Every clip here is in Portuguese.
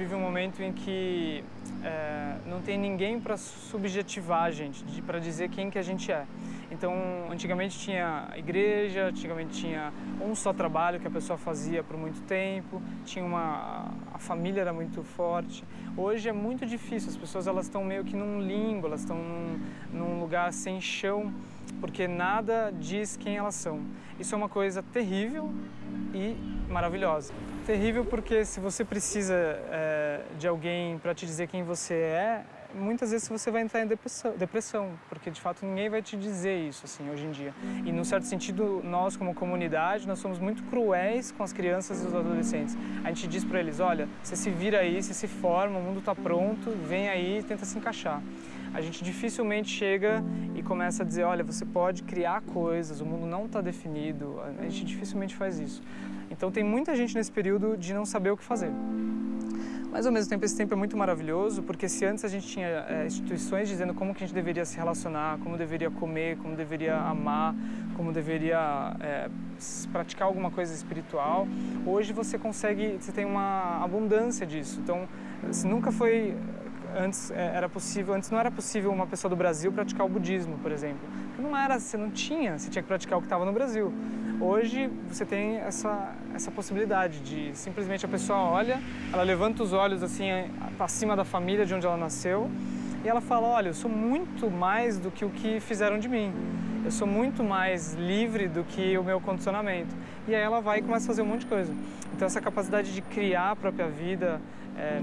vive um momento em que não tem ninguém para subjetivar a gente, para dizer quem que a gente é. Então, antigamente tinha igreja, antigamente tinha um só trabalho que a pessoa fazia por muito tempo, a família era muito forte. Hoje é muito difícil, as pessoas elas estão meio que num limbo, elas estão num lugar sem chão, porque nada diz quem elas são. Isso é uma coisa terrível e maravilhosa. Terrível porque se você precisa de alguém para te dizer quem você é, muitas vezes você vai entrar em depressão, porque de fato ninguém vai te dizer isso assim hoje em dia. E num certo sentido, nós como comunidade, nós somos muito cruéis com as crianças e os adolescentes. A gente diz para eles, olha, você se vira aí, você se forma, o mundo está pronto, vem aí e tenta se encaixar. A gente dificilmente chega e começa a dizer, olha, você pode criar coisas, o mundo não está definido, a gente dificilmente faz isso. Então tem muita gente nesse período de não saber o que fazer. Mas ao mesmo tempo esse tempo é muito maravilhoso, porque se antes a gente tinha instituições dizendo como que a gente deveria se relacionar, como deveria comer, como deveria amar, como deveria praticar alguma coisa espiritual, hoje você tem uma abundância disso. Então, se nunca foi... Antes não era possível uma pessoa do Brasil praticar o budismo, por exemplo. Porque você tinha que praticar o que estava no Brasil. Hoje você tem essa possibilidade de simplesmente a pessoa olha, ela levanta os olhos assim para cima da família de onde ela nasceu e ela fala, olha, eu sou muito mais do que o que fizeram de mim. Eu sou muito mais livre do que o meu condicionamento. E aí ela vai e começa a fazer um monte de coisa. Então essa capacidade de criar a própria vida,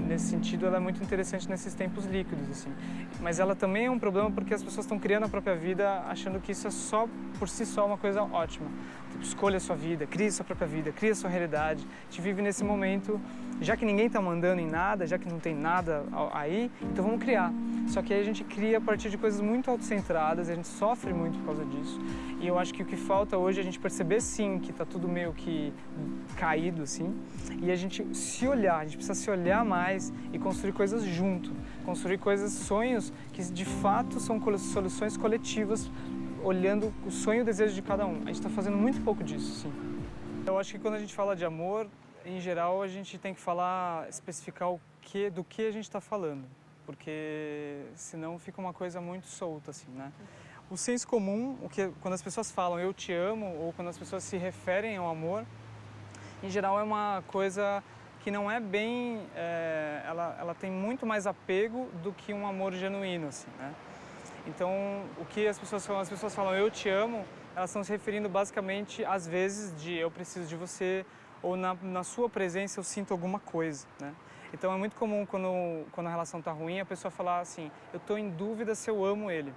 nesse sentido, ela é muito interessante nesses tempos líquidos, assim. Mas ela também é um problema porque as pessoas estão criando a própria vida achando que isso é só, por si só, uma coisa ótima. Tipo, escolha a sua vida, crie a sua própria vida, crie a sua realidade. A gente vive nesse momento, já que ninguém está mandando em nada, já que não tem nada aí, então vamos criar. Só que aí a gente cria a partir de coisas muito autocentradas e a gente sofre muito por causa disso. E eu acho que o que falta hoje é a gente perceber, sim, que está tudo meio que caído, assim, e a gente se olhar, a gente precisa se olhar mais e construir coisas junto. Construir coisas, sonhos que de fato são soluções coletivas, olhando o sonho e o desejo de cada um. A gente está fazendo muito pouco disso, sim. Eu acho que quando a gente fala de amor, em geral, a gente tem que especificar do que a gente está falando. Porque senão fica uma coisa muito solta, assim, né? O senso comum, quando as pessoas falam eu te amo, ou quando as pessoas se referem ao amor, em geral é uma coisa que não é bem... ela tem muito mais apego do que um amor genuíno, assim, né? Então, o que as pessoas falam eu te amo, elas estão se referindo basicamente, às vezes, de eu preciso de você, ou na sua presença eu sinto alguma coisa, né? Então é muito comum quando a relação está ruim a pessoa falar assim, eu estou em dúvida se eu amo ele,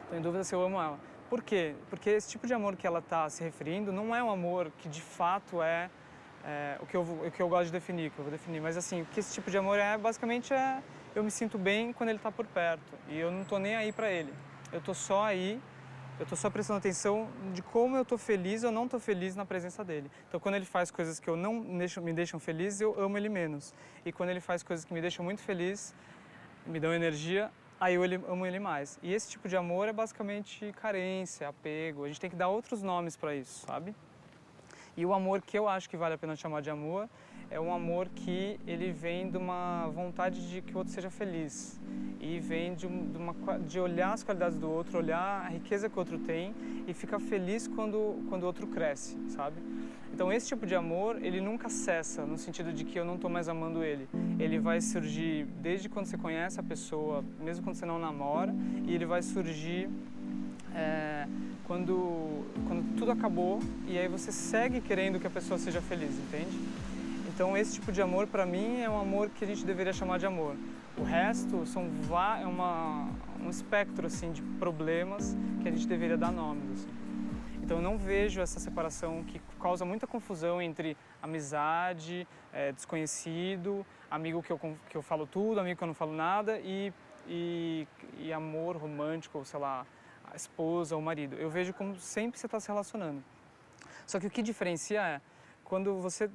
estou em dúvida se eu amo ela. Por quê? Porque esse tipo de amor que ela está se referindo não é um amor que de fato o que eu gosto de definir, que eu vou definir, mas assim, o que esse tipo de amor basicamente eu me sinto bem quando ele está por perto e eu não estou nem aí para ele, eu estou só aí. Eu estou só prestando atenção de como eu estou feliz ou não estou feliz na presença dele. Então, quando ele faz coisas que me deixam feliz, eu amo ele menos. E quando ele faz coisas que me deixam muito feliz, me dão energia, aí eu amo ele mais. E esse tipo de amor é basicamente carência, apego. A gente tem que dar outros nomes para isso, sabe? E o amor que eu acho que vale a pena chamar de amor é um amor que ele vem de uma vontade de que o outro seja feliz. E vem de olhar as qualidades do outro, olhar a riqueza que o outro tem e ficar feliz quando o outro cresce, sabe? Então esse tipo de amor, ele nunca cessa, no sentido de que eu não estou mais amando ele. Ele vai surgir desde quando você conhece a pessoa, mesmo quando você não namora, e ele vai surgir quando tudo acabou e aí você segue querendo que a pessoa seja feliz, entende? Então esse tipo de amor, para mim, é um amor que a gente deveria chamar de amor. O resto é um espectro assim, de problemas que a gente deveria dar nomes. Assim. Então eu não vejo essa separação que causa muita confusão entre amizade, desconhecido, amigo que eu falo tudo, amigo que eu não falo nada e amor romântico, ou sei lá, a esposa ou o marido. Eu vejo como sempre você está se relacionando. Só que o que diferencia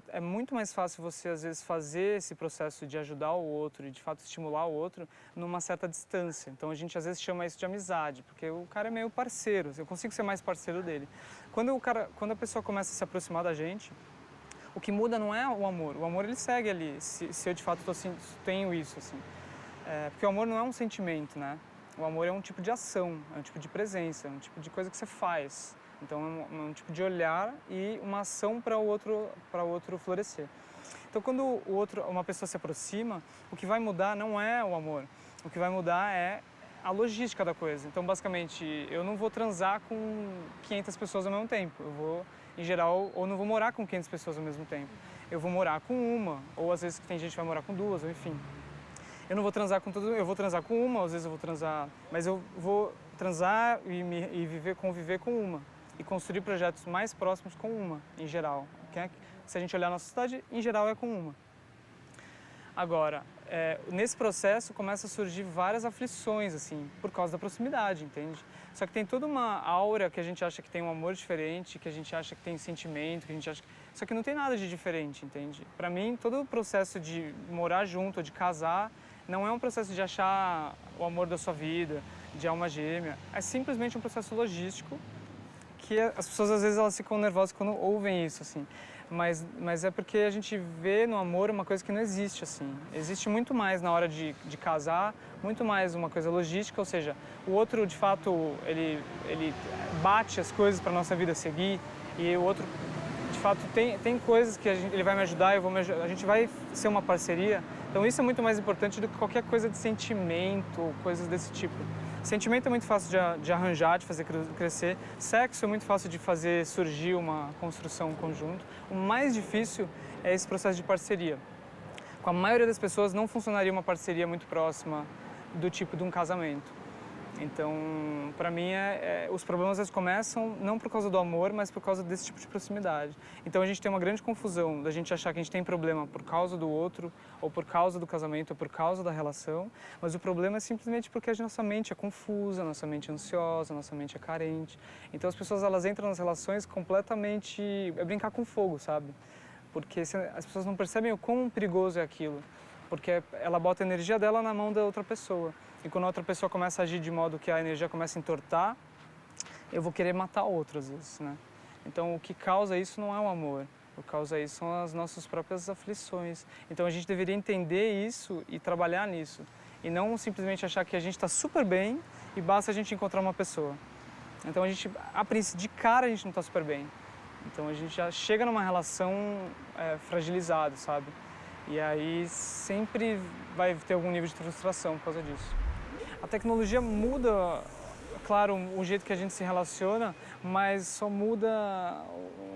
é muito mais fácil você, às vezes, fazer esse processo de ajudar o outro e, de fato, estimular o outro numa certa distância. Então, a gente, às vezes, chama isso de amizade, porque o cara é meio parceiro, eu consigo ser mais parceiro dele. Quando a pessoa começa a se aproximar da gente, O que muda não é o amor ele segue ali, se eu de fato tenho isso, assim. Porque o amor não é um sentimento, né? O amor é um tipo de ação, é um tipo de presença, é um tipo de coisa que você faz. Então é um tipo de olhar e uma ação para o outro florescer. Então quando uma pessoa se aproxima, o que vai mudar não é o amor, o que vai mudar é a logística da coisa. Então basicamente eu não vou transar com 500 pessoas ao mesmo tempo, eu vou, em geral, ou não vou morar com 500 pessoas ao mesmo tempo. Eu vou morar com uma, ou às vezes tem gente que vai morar com duas, ou enfim. Eu não vou transar com eu vou transar com uma, às vezes eu vou transar, mas eu vou transar e conviver com uma e construir projetos mais próximos com uma, em geral. Se a gente olhar a nossa sociedade, em geral é com uma. Agora, nesse processo começa a surgir várias aflições, assim, por causa da proximidade, entende? Só que tem toda uma aura que a gente acha que tem um amor diferente, que a gente acha que tem sentimento, que a gente acha que... Só que não tem nada de diferente, entende? Para mim, todo o processo de morar junto, de casar, não é um processo de achar o amor da sua vida, de alma gêmea. É simplesmente um processo logístico que as pessoas, às vezes, elas ficam nervosas quando ouvem isso, assim. Mas é porque a gente vê no amor uma coisa que não existe, assim. Existe muito mais na hora de casar, muito mais uma coisa logística, ou seja, o outro, de fato, ele bate as coisas para a nossa vida seguir e o outro, de fato, tem coisas que ele vai me ajudar, a gente vai ser uma parceria. Então isso é muito mais importante do que qualquer coisa de sentimento ou coisas desse tipo. Sentimento é muito fácil de arranjar, de fazer crescer. Sexo é muito fácil de fazer surgir uma construção conjunto. O mais difícil é esse processo de parceria. Com a maioria das pessoas não funcionaria uma parceria muito próxima do tipo de um casamento. Então, para mim, os problemas às vezes começam não por causa do amor, mas por causa desse tipo de proximidade. Então a gente tem uma grande confusão da gente achar que a gente tem problema por causa do outro, ou por causa do casamento, ou por causa da relação, mas o problema é simplesmente porque a nossa mente é confusa, a nossa mente é ansiosa, a nossa mente é carente. Então as pessoas, elas entram nas relações completamente... é brincar com fogo, sabe? Porque as pessoas não percebem o quão perigoso é aquilo, porque ela bota a energia dela na mão da outra pessoa. E quando a outra pessoa começa a agir de modo que a energia começa a entortar, eu vou querer matar outro às vezes, né? Então o que causa isso não é o amor, o que causa isso são as nossas próprias aflições. Então a gente deveria entender isso e trabalhar nisso. E não simplesmente achar que a gente está super bem e basta a gente encontrar uma pessoa. Então a gente, de cara a gente não está super bem. Então a gente já chega numa relação fragilizada, sabe? E aí sempre vai ter algum nível de frustração por causa disso. A tecnologia muda, claro, o jeito que a gente se relaciona, mas só muda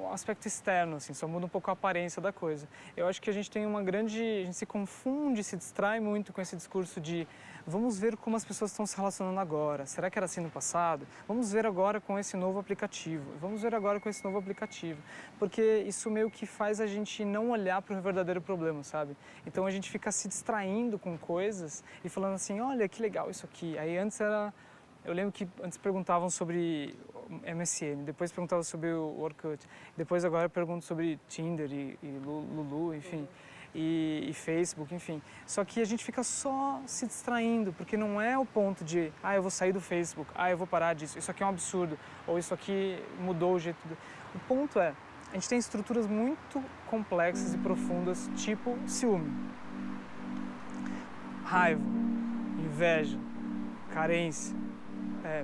o aspecto externo, assim, só muda um pouco a aparência da coisa. Eu acho que a gente tem a gente se confunde, se distrai muito com esse discurso de vamos ver como as pessoas estão se relacionando agora. Será que era assim no passado? Vamos ver agora com esse novo aplicativo. Vamos ver agora com esse novo aplicativo. Porque isso meio que faz a gente não olhar para o verdadeiro problema, sabe? Então a gente fica se distraindo com coisas e falando assim, olha que legal isso aqui. Aí antes era... Eu lembro que antes perguntavam sobre MSN, depois perguntavam sobre o Orkut, depois agora perguntam sobre Tinder e Lulu, enfim, e Facebook, enfim. Só que a gente fica só se distraindo, porque não é o ponto de, eu vou sair do Facebook, eu vou parar disso, isso aqui é um absurdo, ou isso aqui mudou o jeito... O ponto é, a gente tem estruturas muito complexas e profundas, tipo ciúme, raiva, inveja, carência,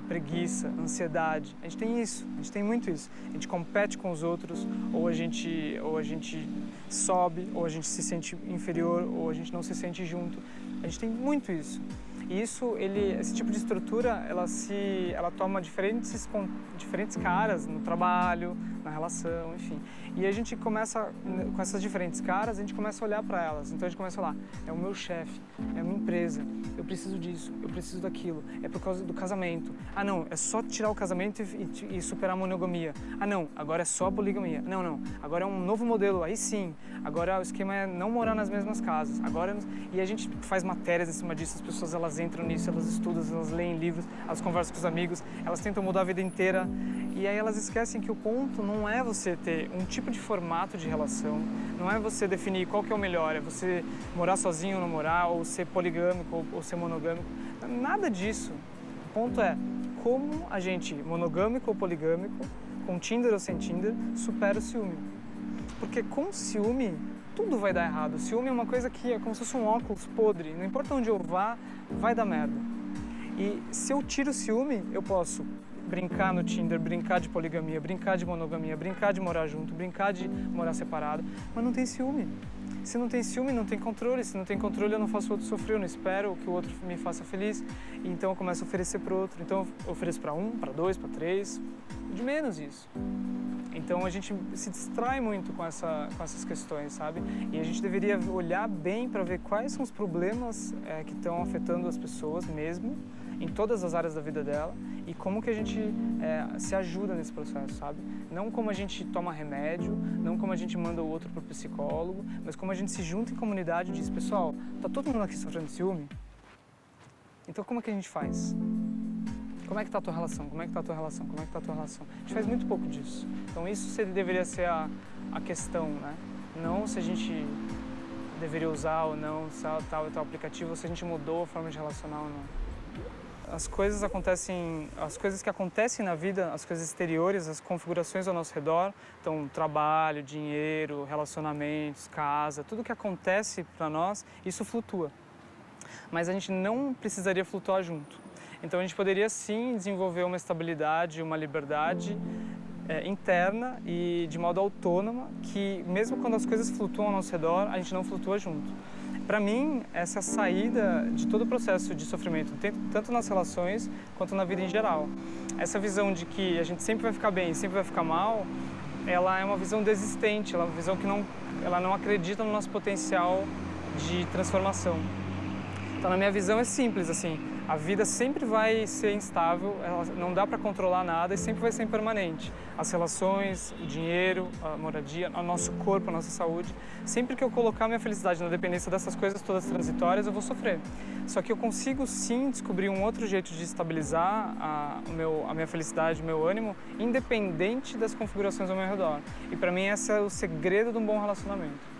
preguiça, ansiedade. A gente tem isso, a gente tem muito isso. A gente compete com os outros, ou a gente sobe, ou a gente se sente inferior, ou a gente não se sente junto. A gente tem muito isso. E esse tipo de estrutura, ela toma diferentes caras no trabalho, na relação, enfim. E a gente começa, com essas diferentes caras, a gente começa a olhar para elas. Então a gente começa a falar, é o meu chefe, é a minha empresa, eu preciso disso, eu preciso daquilo, é por causa do casamento. Não, é só tirar o casamento e superar a monogamia. Não, agora é só a poligamia. Não, agora é um novo modelo, aí sim. Agora o esquema é não morar nas mesmas casas. E a gente faz matérias em cima disso, as pessoas elas entram nisso, elas estudam, elas leem livros, elas conversam com os amigos, elas tentam mudar a vida inteira. E aí elas esquecem que o ponto não é você ter um tipo de formato de relação, não é você definir qual que é o melhor, é você morar sozinho ou não morar, ou ser poligâmico ou ser monogâmico, nada disso. O ponto é como a gente, monogâmico ou poligâmico, com Tinder ou sem Tinder, supera o ciúme. Porque com ciúme, tudo vai dar errado. O ciúme é uma coisa que é como se fosse um óculos podre. Não importa onde eu vá, vai dar merda. E se eu tiro o ciúme, eu posso brincar no Tinder, brincar de poligamia, brincar de monogamia, brincar de morar junto, brincar de morar separado, mas não tem ciúme. Se não tem ciúme, não tem controle. Se não tem controle, eu não faço o outro sofrer, eu não espero que o outro me faça feliz. E então eu começo a oferecer para o outro. Então eu ofereço para um, para dois, para três, de menos isso. Então a gente se distrai muito com essas questões, sabe? E a gente deveria olhar bem para ver quais são os problemas que estão afetando as pessoas mesmo, em todas as áreas da vida dela, e como que a gente se ajuda nesse processo, sabe? Não como a gente toma remédio, não como a gente manda o outro para o psicólogo, mas como a gente se junta em comunidade e diz, pessoal, tá todo mundo aqui sofrendo de ciúme? Então como é que a gente faz? Como é que tá a tua relação? Como é que tá a tua relação? Como é que tá a tua relação? A gente faz muito pouco disso. Então isso deveria ser a questão, né? Não se a gente deveria usar ou não tal aplicativo, ou se a gente mudou a forma de relacionar ou não. As coisas que acontecem na vida, as coisas exteriores, as configurações ao nosso redor, então trabalho, dinheiro, relacionamentos, casa, tudo que acontece para nós, isso flutua. Mas a gente não precisaria flutuar junto. Então a gente poderia sim desenvolver uma estabilidade, uma liberdade interna e de modo autônoma, que mesmo quando as coisas flutuam ao nosso redor, a gente não flutua junto. Para mim, essa é a saída de todo o processo de sofrimento, tanto nas relações quanto na vida em geral. Essa visão de que a gente sempre vai ficar bem, sempre vai ficar mal, ela é uma visão desistente, ela é uma visão que ela não acredita no nosso potencial de transformação. Então, na minha visão, é simples, assim, a vida sempre vai ser instável, não dá para controlar nada e sempre vai ser impermanente. As relações, o dinheiro, a moradia, o nosso corpo, a nossa saúde. Sempre que eu colocar minha felicidade na dependência dessas coisas todas transitórias, eu vou sofrer. Só que eu consigo sim descobrir um outro jeito de estabilizar a minha felicidade, o meu ânimo, independente das configurações ao meu redor. E para mim esse é o segredo de um bom relacionamento.